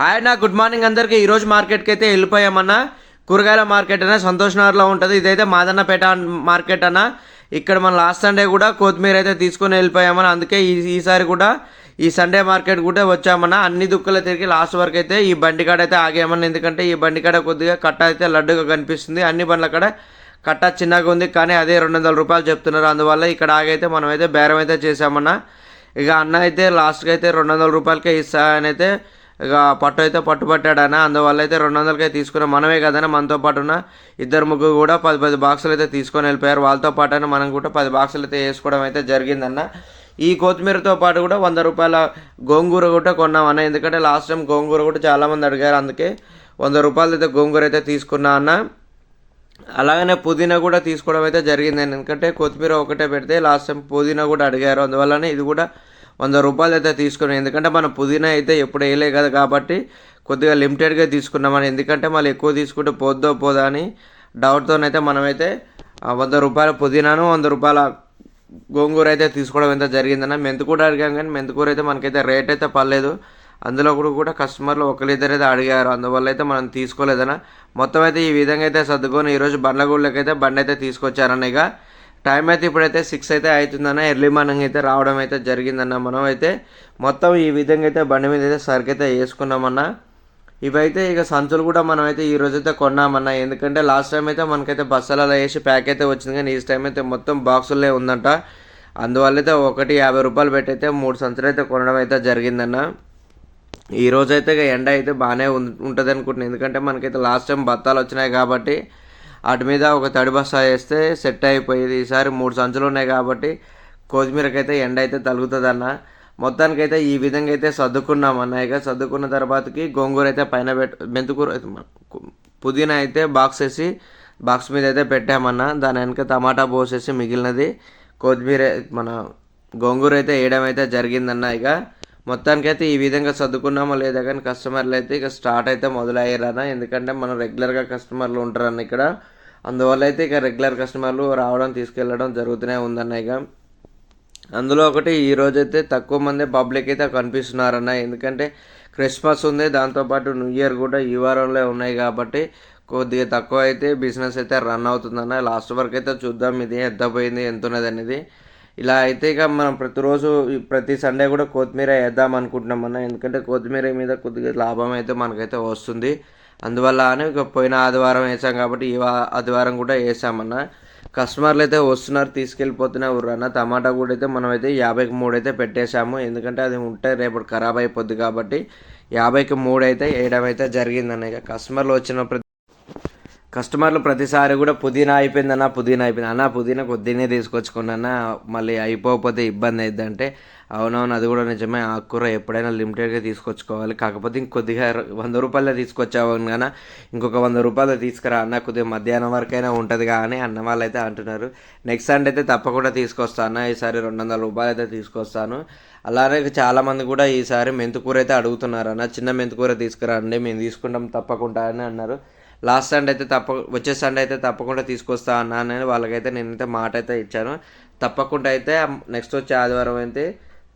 Hi అన్న, good morning అందరికీ. ఈరోజు మార్కెట్కి అయితే వెళ్ళిపోయామన్నా. కూరగాయల మార్కెట్ అన్న సంతోష్ నగర్లో ఉంటుంది. ఇదైతే మాదన్నపేట మార్కెట్ అన్న. ఇక్కడ మన లాస్ట్ సండే కూడా కొత్తిమీర అయితే తీసుకొని వెళ్ళిపోయామన్న. అందుకే ఈసారి కూడా ఈ సండే మార్కెట్ కూడా వచ్చామన్నా. అన్ని దుక్కులు తిరిగి లాస్ట్ వరకు అయితే ఈ బండి కాడ అయితే ఆగామన్నా. ఎందుకంటే ఈ బండి కాడ కొద్దిగా కట్ట అయితే లడ్డుగా కనిపిస్తుంది. అన్ని బండ్ల కాడ కట్ట చిన్నగా ఉంది, కానీ అదే 200 రూపాయలు చెప్తున్నారు. అందువల్ల ఇక్కడ ఆగైతే మనం అయితే బేరం అయితే చేసామన్నా. ఇక అన్న అయితే లాస్ట్కి అయితే 200 రూపాయలకే ఇస్తా అని అయితే ఇక పట్టు అయితే పట్టుబట్టాడన్న. అందువల్ల అయితే 200కే తీసుకున్నాం. మనమే కదన్నా, మనతో పాటున్న ఇద్దరు ముగ్గురు కూడా 10 బాక్సులు అయితే తీసుకొని వెళ్ళిపోయారు. వాళ్ళతో పాటు మనం కూడా 10 బాక్సులు అయితే వేసుకోవడం అయితే జరిగిందన్న. ఈ కొత్తిమీరతో పాటు కూడా 100 రూపాయల గోంగూర కూడా కొన్నామన్న. ఎందుకంటే లాస్ట్ టైం గోంగూర కూడా చాలామంది అడిగారు, అందుకే 100 రూపాయలు అయితే గోంగూర అయితే తీసుకున్నా అన్న. అలాగనే పుదీనా కూడా తీసుకోవడం అయితే జరిగింది. ఎందుకంటే కొత్తిమీర ఒకటే పెడితే లాస్ట్ టైం పుదీనా కూడా అడిగారు. అందువల్లనే ఇది కూడా 100 రూపాయలు అయితే తీసుకున్నాం. ఎందుకంటే మనం పుదీనా అయితే ఎప్పుడు వేయలే కదా, కాబట్టి కొద్దిగా లిమిటెడ్గా తీసుకున్నామని. ఎందుకంటే మళ్ళీ ఎక్కువ తీసుకుంటే పోదా అని డౌట్తోనైతే మనమైతే 100 రూపాయల పుదీనాను 100 రూపాయల గోంగూర అయితే తీసుకోవడం అయితే జరిగిందన్న. మెంతుకూర అడిగాం, కానీ మెంతుకూర అయితే మనకైతే రేట్ అయితే పర్లేదు. అందులో కూడా కస్టమర్లు ఒకరిద్దరు అయితే అడిగారు, అందువల్ల అయితే మనం తీసుకోలేదన్న. మొత్తం అయితే ఈ విధంగా అయితే సర్దుకొని ఈరోజు బండ్లగూళ్ళకి అయితే బండి అయితే తీసుకొచ్చారన్న. ఇక టైం అయితే ఇప్పుడైతే 6 అయితే అవుతుందన్న. ఎర్లీ మార్నింగ్ అయితే రావడం అయితే జరిగిందన్న. మనం అయితే మొత్తం ఈ విధంగా అయితే బండి మీద అయితే సరుకు అయితే వేసుకున్నామన్న. ఇవైతే ఇక సంచులు కూడా మనం అయితే ఈ రోజు అయితే కొన్నామన్న. ఎందుకంటే లాస్ట్ టైం అయితే మనకైతే బస్సులలో వేసి ప్యాక్ అయితే వచ్చింది, కానీ ఈ టైం అయితే మొత్తం బాక్సులే ఉందంట. అందువల్ల అయితే ఒకటి 50 రూపాయలు పెట్టి అయితే 3 సంచులు అయితే కొనడం అయితే జరిగిందన్న. ఈ రోజైతే ఇక ఎండ అయితే బాగానే ఉంటుంది అనుకుంటున్నాను. ఎందుకంటే మనకైతే లాస్ట్ టైం బత్తాలు వచ్చినాయి కాబట్టి వాటి మీద ఒక తడి బస్తా వేస్తే సెట్ అయిపోయేది. ఈసారి 3 సంచులు ఉన్నాయి కాబట్టి కొత్తిమీరకైతే ఎండ అయితే తగులుతుందన్న. మొత్తానికైతే ఈ విధంగా అయితే సర్దుకున్నామన్న. ఇక సర్దుకున్న తర్వాతకి గోంగూర అయితే పైన మెంతుకూర పుదీనా అయితే బాక్స్ మీద అయితే పెట్టామన్న. దాని వెనక టమాటా పోసేసి మిగిలినది కొత్తిమీర మన గోంగూర అయితే వేయడం అయితే జరిగిందన్న. ఇక మొత్తానికైతే ఈ విధంగా సర్దుకున్నామో లేదా కానీ కస్టమర్లు అయితే ఇక స్టార్ట్ అయితే మొదలయ్యారన్న. ఎందుకంటే మనం రెగ్యులర్గా కస్టమర్లు ఉంటారన్న ఇక్కడ. అందువల్ల అయితే ఇక రెగ్యులర్ కస్టమర్లు రావడం తీసుకెళ్ళడం జరుగుతూనే ఉందన్న. ఇక అందులో ఒకటి ఈరోజైతే తక్కువ మంది పబ్లిక్ అయితే కనిపిస్తున్నారన్న. ఎందుకంటే క్రిస్మస్ ఉంది, దాంతోపాటు న్యూ ఇయర్ కూడా ఈ వారంలో ఉన్నాయి కాబట్టి కొద్దిగా తక్కువ అయితే బిజినెస్ అయితే రన్ అవుతుందన్న. లాస్ట్ వరకు అయితే చూద్దాం ఇది ఎంత పోయింది ఎంత ఉన్నది అనేది. ఇలా అయితే ఇక మనం ప్రతి సండే కూడా కొత్తిమీర వేద్దాం అనుకుంటున్నాం అన్న. ఎందుకంటే కొత్తిమీర మీద కొద్దిగా లాభం అయితే మనకైతే వస్తుంది. అందువల్ల అని ఇక పోయిన ఆదివారం వేసాం కాబట్టి ఈ ఆదివారం కూడా వేసామన్న. కస్టమర్లు అయితే వస్తున్నారు, తీసుకెళ్ళిపోతున్నారు అన్న. టమాటా కూడా అయితే మనం అయితే 50కి 3 అయితే పెట్టేశాము. ఎందుకంటే అది ఉంటే రేపు ఖరాబ్ అయిపోద్ది కాబట్టి 50కి 3 అయితే వేయడం అయితే జరిగిందన్న. ఇక కస్టమర్లు ప్రతిసారి కూడా పుదీనా అయిపోయింది అన్న పుదీనా కొద్దినే తీసుకొచ్చుకున్నా, మళ్ళీ అయిపోతే ఇబ్బంది అవుతుంది అంటే అవునవును అది కూడా నిజమే. ఆకుకూర ఎప్పుడైనా లిమిటెడ్గా తీసుకొచ్చుకోవాలి, కాకపోతే ఇంకొద్దిగా 100 రూపాయలే తీసుకొచ్చావు కానీ ఇంకొక 100 రూపాయలు తీసుకురా అన్న, కొద్దిగా మధ్యాహ్నం వరకైనా ఉంటుంది కానీ అన్న వాళ్ళు అయితే అంటున్నారు. నెక్స్ట్ సండే అయితే తప్పకుండా తీసుకొస్తాను అన్న. ఈసారి 200 రూపాయలు అయితే తీసుకొస్తాను. అలానే చాలామంది కూడా ఈసారి మెంతుకూర అయితే అడుగుతున్నారు అన్న. చిన్న మెంతుకూర తీసుకురండి, మేము తీసుకుంటాం తప్పకుండా అని అన్నారు. లాస్ట్ సండే అయితే వచ్చే సండే అయితే తప్పకుండా తీసుకొస్తా అన్నానని వాళ్ళకైతే నేనైతే మాట అయితే ఇచ్చాను. తప్పకుండా అయితే నెక్స్ట్ వచ్చే ఆదివారం అయితే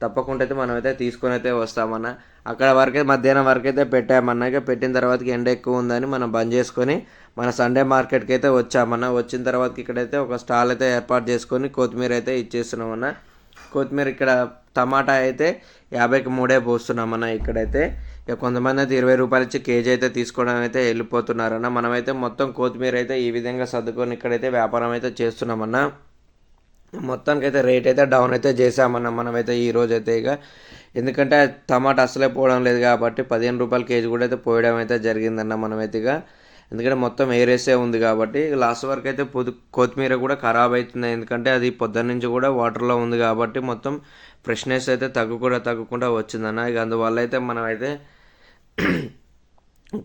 తప్పకుండా అయితే మనమైతే తీసుకొని అయితే వస్తామన్న. అక్కడ వరకే మధ్యాహ్నం వరకు అయితే పెట్టామన్నా. ఇక పెట్టిన తర్వాతకి ఎండ ఎక్కువ ఉందని మనం బంద్ చేసుకొని మన సండే మార్కెట్కి అయితే వచ్చామన్నా. వచ్చిన తర్వాతకి ఇక్కడైతే ఒక స్టాల్ అయితే ఏర్పాటు చేసుకొని కొత్తిమీర అయితే ఇచ్చేస్తున్నామన్నా. కొత్తిమీర ఇక్కడ టమాటా అయితే 50కి 3 పోస్తున్నామన్నా. ఇక్కడైతే ఇక కొంతమంది అయితే 20 రూపాయలు ఇచ్చి కేజీ అయితే తీసుకోవడం అయితే వెళ్ళిపోతున్నారన్న. మనమైతే మొత్తం కొత్తిమీర అయితే ఈ విధంగా సర్దుకొని ఇక్కడైతే వ్యాపారం అయితే చేస్తున్నామన్నా. మొత్తానికైతే రేట్ అయితే డౌన్ అయితే చేసామన్నా మనమైతే ఈరోజు అయితే. ఇక ఎందుకంటే టమాటా అసలే పోవడం లేదు కాబట్టి 15 రూపాయల కేజీ కూడా అయితే పోయడం అయితే జరిగిందన్న మనమైతే. ఇక ఎందుకంటే మొత్తం ఏరేసే ఉంది కాబట్టి లాస్ట్ వరకు అయితే కొత్తిమీర కూడా ఖరాబ్ అవుతుంది. ఎందుకంటే అది పొద్దున్న నుంచి కూడా వాటర్లో ఉంది కాబట్టి మొత్తం ఫ్రెష్నెస్ అయితే తగ్గకుండా వచ్చిందన్న. ఇక అందువల్ల అయితే మనమైతే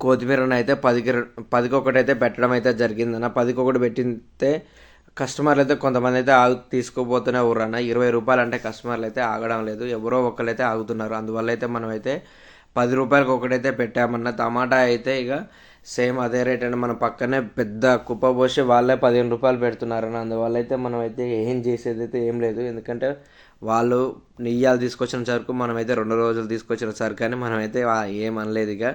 కొత్తిమీరను అయితే 10కి 1 అయితే పెట్టడం అయితే జరిగిందన్న. 10కి 1 పెట్టితే కస్టమర్లు అయితే కొంతమంది అయితే తీసుకోపోతూనే ఊరన్న. 20 రూపాయలు అంటే కస్టమర్లు అయితే ఆగడం లేదు, ఎవరో ఒకరు అయితే ఆగుతున్నారు. అందువల్ల అయితే మనమైతే 10 రూపాయలకి ఒకటైతే పెట్టామన్న. టమాటా అయితే ఇక సేమ్ అదే రేట్ అండి. మన పక్కనే పెద్ద కుప్ప పోసి వాళ్ళే 15 రూపాయలు పెడుతున్నారని. అందువల్ల అయితే మనం అయితే ఏం చేసేది అయితే ఏం లేదు. ఎందుకంటే వాళ్ళు నెయ్యాలు తీసుకొచ్చిన సరుకు మనమైతే 2 రోజులు తీసుకొచ్చిన సరుకు అని మనమైతే ఏం అనలేదు. ఇక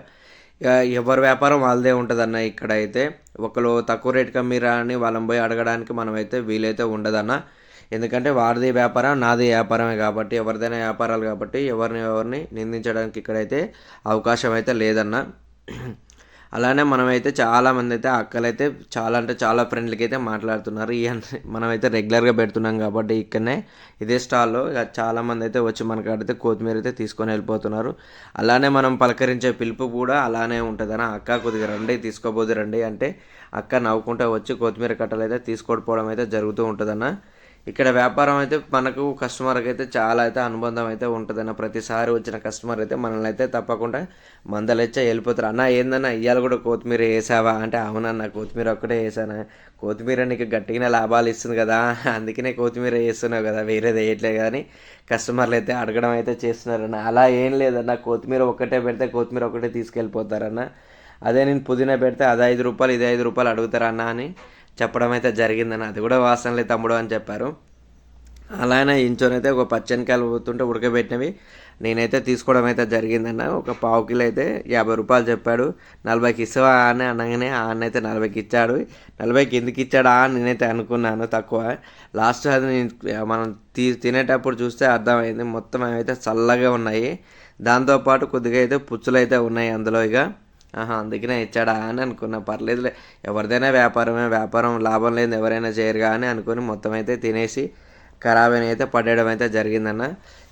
ఎవరి వ్యాపారం వాళ్ళదే ఉంటుందన్న. ఇక్కడైతే ఒకరు తక్కువ రేటుకి అమ్మిరా అని వాళ్ళని పోయి అడగడానికి మనమైతే వీలైతే ఉండదన్న. ఎందుకంటే వాడిది వ్యాపారం నాది వ్యాపారమే కాబట్టి, ఎవరిదైనా వ్యాపారాలు కాబట్టి ఎవరిని నిందించడానికి ఇక్కడైతే అవకాశం అయితే లేదన్న. అలానే మనమైతే చాలామంది అయితే అక్కలైతే చాలా అంటే చాలా ఫ్రెండ్లీకి అయితే మాట్లాడుతున్నారు. మనమైతే రెగ్యులర్గా పెడుతున్నాం కాబట్టి ఇక్కడనే ఇదే స్టాల్లో ఇక చాలామంది అయితే వచ్చి మనకాడైతే కొత్తిమీర అయితే తీసుకొని వెళ్ళిపోతున్నారు. అలానే మనం పలకరించే పిలుపు కూడా అలానే ఉంటుందన్న. అక్క కొద్దిగా రండి తీసుకోబోదు రండి అంటే అక్క నవ్వుకుంటూ వచ్చి కొత్తిమీర కట్టలు అయితే తీసుకోకపోవడం అయితే జరుగుతూ ఉంటుందన్న. ఇక్కడ వ్యాపారం అయితే మనకు కస్టమర్కి అయితే చాలా అయితే అనుబంధం అయితే ఉంటుందన్న. ప్రతిసారి వచ్చిన కస్టమర్ అయితే మనల్ని అయితే తప్పకుండా మందలెచ్చే వెళ్ళిపోతారు. అన్న ఏందన్నా ఇవాళ కూడా కొత్తిమీర వేసావా అంటే అవునన్న కొత్తిమీర ఒక్కటే వేసాను. కొత్తిమీర నీకు గట్టిగానే లాభాలు ఇస్తుంది కదా, అందుకనే కొత్తిమీర వేస్తున్నావు కదా, వేరేది వేయట్లేదు కానీ కస్టమర్లు అయితే అడగడం అయితే చేస్తున్నారన్న. అలా ఏం లేదన్న, కొత్తిమీర ఒక్కటే పెడితే కొత్తిమీర ఒక్కటే తీసుకెళ్ళిపోతారన్న. అదే నేను పుదీనా పెడితే అది 5 రూపాయలు ఇది 5 రూపాయలు అడుగుతారన్న అని చెప్పడం అయితే జరిగిందని. అది కూడా వాసనలే తమ్ముడు అని చెప్పారు. అలానే ఇంచోనైతే ఒక పచ్చనికాయలు పోతుంటే ఉడకబెట్టినవి నేనైతే తీసుకోవడం అయితే జరిగిందన్న. ఒక పావు కిలో అయితే 50 రూపాయలు చెప్పాడు. 40కి ఇస్తావా అని అనగానే అయితే 40కి ఇచ్చాడు. 40కి ఎందుకు ఇచ్చాడా అని నేనైతే అనుకున్నాను తక్కువ. లాస్ట్ అది మనం తినేటప్పుడు చూస్తే అర్థమైంది. మొత్తం అయితే చల్లగా ఉన్నాయి. దాంతోపాటు కొద్దిగా అయితే పుచ్చులు అయితే ఉన్నాయి అందులో. అందుకనే ఇచ్చాడా అని అనుకున్నా. పర్లేదులే, ఎవరిదైనా వ్యాపారం లాభం లేదు ఎవరైనా చేయరుగా అని అనుకుని మొత్తం అయితే తినేసి ఖరాబ్ అని అయితే పడేయడం అయితే జరిగిందన్న.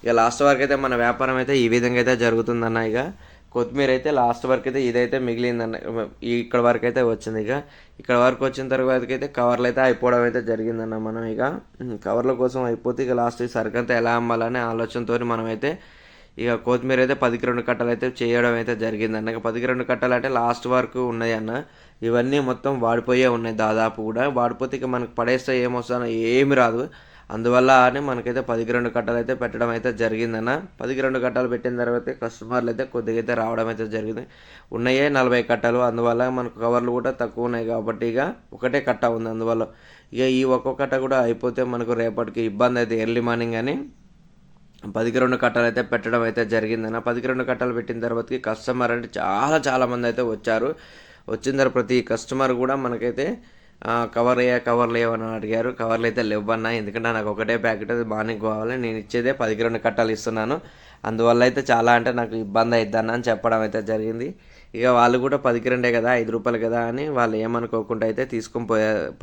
ఇక లాస్ట్ వరకు అయితే మన వ్యాపారం అయితే ఈ విధంగా అయితే జరుగుతుందన్న. ఇక కొత్తిమీర అయితే లాస్ట్ వరకు అయితే ఇదైతే మిగిలిందన్న. ఇక్కడ వరకు అయితే వచ్చింది. ఇక్కడ వరకు వచ్చిన తర్వాత అయితే కవర్లు అయితే అయిపోవడం అయితే జరిగిందన్న. మనం ఇక కవర్ల కోసం అయిపోతే ఇక లాస్ట్ సరుకు అంతా ఎలా అమ్మాలనే ఆలోచనతో మనమైతే ఇక కొత్తిమీర అయితే 10కి 2 కట్టలు అయితే చేయడం అయితే జరిగిందన్న. ఇక 10కి 2 కట్టలు అంటే లాస్ట్ వరకు ఉన్నాయి అన్న. ఇవన్నీ మొత్తం వాడిపోయే ఉన్నాయి దాదాపు కూడా. వాడిపోతే ఇక మనకు పడేస్తే ఏమొస్తుందో ఏమి రాదు. అందువల్ల అని మనకైతే 10కి 2 కట్టలు అయితే పెట్టడం అయితే జరిగిందన్న. 10కి 2 కట్టలు పెట్టిన తర్వాత కస్టమర్లు అయితే కొద్దిగా అయితే రావడం అయితే జరిగింది. ఉన్నాయే 40 కట్టలు. అందువల్ల మనకు కవర్లు కూడా తక్కువ ఉన్నాయి కాబట్టి ఇక ఒకటే కట్ట ఉంది. అందువల్ల ఇక ఈ ఒక్కొక్క కట్ట కూడా అయిపోతే మనకు రేపటికి ఇబ్బంది అయితే ఎర్లీ మార్నింగ్ అని 10కి 2 కట్టలు అయితే పెట్టడం అయితే జరిగిందన్న. 10కి 2 కట్టలు పెట్టిన తర్వాతకి కస్టమర్ అంటే చాలా మంది అయితే వచ్చారు. వచ్చిన తర్వాత ప్రతి కస్టమర్ కూడా మనకైతే కవర్లు ఏమని అడిగారు. కవర్లు అయితే లేవన్నా, ఎందుకంటే నాకు ఒకటే ప్యాకెట్ అది బాగానే కావాలి, నేను ఇచ్చేదే 10కి 2 కట్టలు ఇస్తున్నాను, అందువల్ల అయితే చాలా అంటే నాకు ఇబ్బంది అవుతుందని అని చెప్పడం అయితే జరిగింది. ఇక వాళ్ళు కూడా 10కి 2 కదా 5 రూపాయలు కదా అని వాళ్ళు ఏమనుకోకుండా అయితే తీసుకొని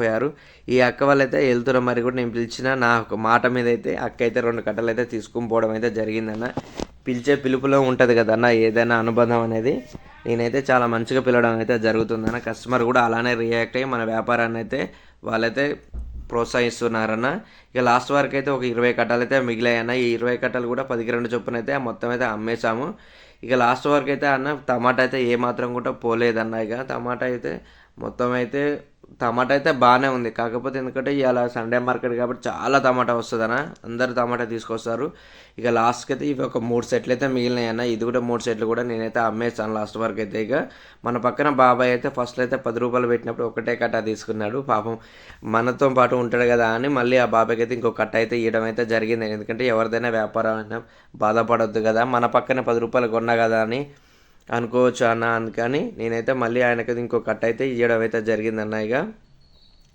పోయారు. ఈ అక్క వాళ్ళు అయితే వెళ్తున్న మరి కూడా నేను పిలిచిన నా మాట మీద అయితే అక్క అయితే 2 కట్టలు అయితే తీసుకొని పోవడం అయితే జరిగిందన్న. పిలిచే పిలుపులో ఉంటుంది కదన్న ఏదైనా అనుబంధం అనేది. నేనైతే చాలా మంచిగా పిలవడం అయితే జరుగుతుందన్న. కస్టమర్ కూడా అలానే రియాక్ట్ అయ్యి మన వ్యాపారాన్ని అయితే వాళ్ళైతే ప్రోత్సహిస్తున్నారన్న. ఇక లాస్ట్ వరకు అయితే ఒక 20 కట్టలు అయితే మిగిలాయన్న. ఈ 20 కట్టలు కూడా 10కి 2 చొప్పున అయితే మొత్తం అయితే అమ్మేశాము. ఇక లాస్ట్ వరకు అయితే అన్న టమాటా అయితే ఏమాత్రం కూడా పోలేదన్న. ఇక టమాటా అయితే బాగానే ఉంది. కాకపోతే ఎందుకంటే ఇలా సండే మార్కెట్ కాబట్టి చాలా టమాటా వస్తుందన్న. అందరు టమాటా తీసుకొస్తారు. ఇక లాస్ట్కి అయితే ఇవి ఒక 3 సెట్లు అయితే మిగిలినాయి అన్న. ఇది కూడా 3 సెట్లు కూడా నేనైతే అమ్మేస్తాను లాస్ట్ వరకు అయితే. ఇక మన పక్కన బాబాయ్ అయితే ఫస్ట్లో అయితే 10 రూపాయలు పెట్టినప్పుడు ఒకటే కట్ట తీసుకున్నాడు. పాపం మనతో పాటు ఉంటాడు కదా అని మళ్ళీ ఆ బాబాయ్కి అయితే ఇంకో కట్ట అయితే ఇవ్వడం అయితే జరిగింది. ఎందుకంటే ఎవరిదైనా వ్యాపారం అయినా బాధపడొద్దు కదా, మన పక్కన 10 రూపాయలు కొన్నా కదా అని అనుకోవచ్చు అన్న. అందుకని నేనైతే మళ్ళీ ఆయనకైతే ఇంకో కట్ట అయితే ఇవ్వడం అయితే జరిగిందన్న. ఇక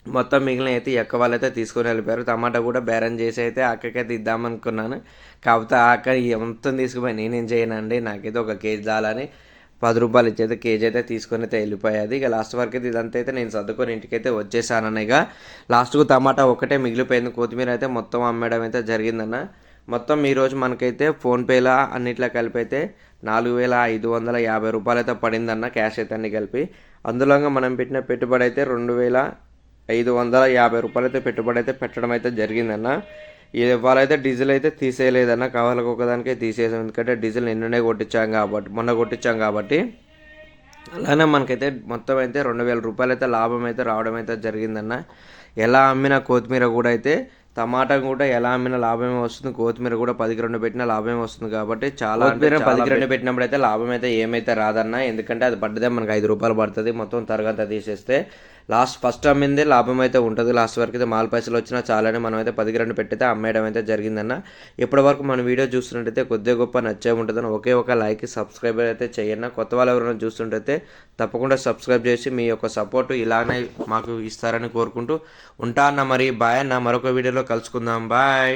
మొత్తం మిగిలిన అయితే ఎక్క వాళ్ళైతే తీసుకొని వెళ్ళిపోయారు. టమాటా కూడా బేరం చేసి అయితే అక్కకైతే ఇద్దామనుకున్నాను. కాకపోతే ఆ అక్క మొత్తం తీసుకుపోయి నేనేం చేయనండి, నాకైతే 1 కేజీ చాలని 10 రూపాయలు ఇచ్చైతే కేజీ అయితే తీసుకొని అయితే వెళ్ళిపోయేది. ఇక లాస్ట్ వరకు అయితే ఇదంతా అయితే నేను సర్దుకొని ఇంటికైతే వచ్చేసానన్న. ఇక లాస్ట్కు టమాటా ఒకటే మిగిలిపోయింది. కొత్తిమీర అయితే మొత్తం అమ్మడం అయితే జరిగిందన్న. మొత్తం ఈరోజు మనకైతే ఫోన్పేలా అన్నిట్లో కలిపి అయితే 4,550 రూపాయలు అయితే పడిందన్న. క్యాష్ అయితే అన్ని కలిపి. అందులో మనం పెట్టిన పెట్టుబడి అయితే 2,550 రూపాయలు అయితే పెట్టుబడి అయితే పెట్టడం అయితే జరిగిందన్న. వాళ్ళైతే డీజిల్ అయితే తీసేయలేదన్న. కావాలకు ఒకదానికే తీసేసాం, ఎందుకంటే డీజిల్ మొన్న కొట్టించాం కాబట్టి. అలానే మనకైతే మొత్తం అయితే 2,000 రూపాయలు అయితే లాభం అయితే రావడం అయితే జరిగిందన్న. ఎలా అమ్మిన కొత్తిమీర కూడా అయితే టమాటా కూడా ఎలా అమ్మినా లాభమే వస్తుంది, కొత్తిమీర కూడా 10కి 2 పెట్టినా లాభమే వస్తుంది. కాబట్టి చాలా కొత్తిమీర 10కి 2 పెట్టినప్పుడు అయితే లాభం అయితే ఏమైతే రాదన్న, ఎందుకంటే అది పడ్డదే మనకు 5 రూపాయలు పడుతుంది మొత్తం తరగంతా తీసేస్తే. ఫస్ట్ అమ్మిందే లాభం అయితే ఉంటుంది. లాస్ట్ వరకు అయితే మాల్ పైసలు వచ్చినా చాలని మనం అయితే 10కి 2 పెట్టయితే అమ్మేయడం అయితే జరిగిందన్న. ఇప్పటి వరకు మన వీడియో చూస్తున్నట్టయితే కొద్దిగా గొప్ప నచ్చే ఉంటుందని ఒకే ఒక లైక్ సబ్స్క్రైబ్ అయితే చేయన్న. కొత్త వాళ్ళు ఎవరైనా చూస్తుంటే తప్పకుండా సబ్స్క్రైబ్ చేసి మీ యొక్క సపోర్ట్ ఇలానే మాకు ఇస్తారని కోరుకుంటూ ఉంటా అన్న. మరి బాయ్ అన్న, మరొక వీడియోలో కలుసుకుందాం. బాయ్.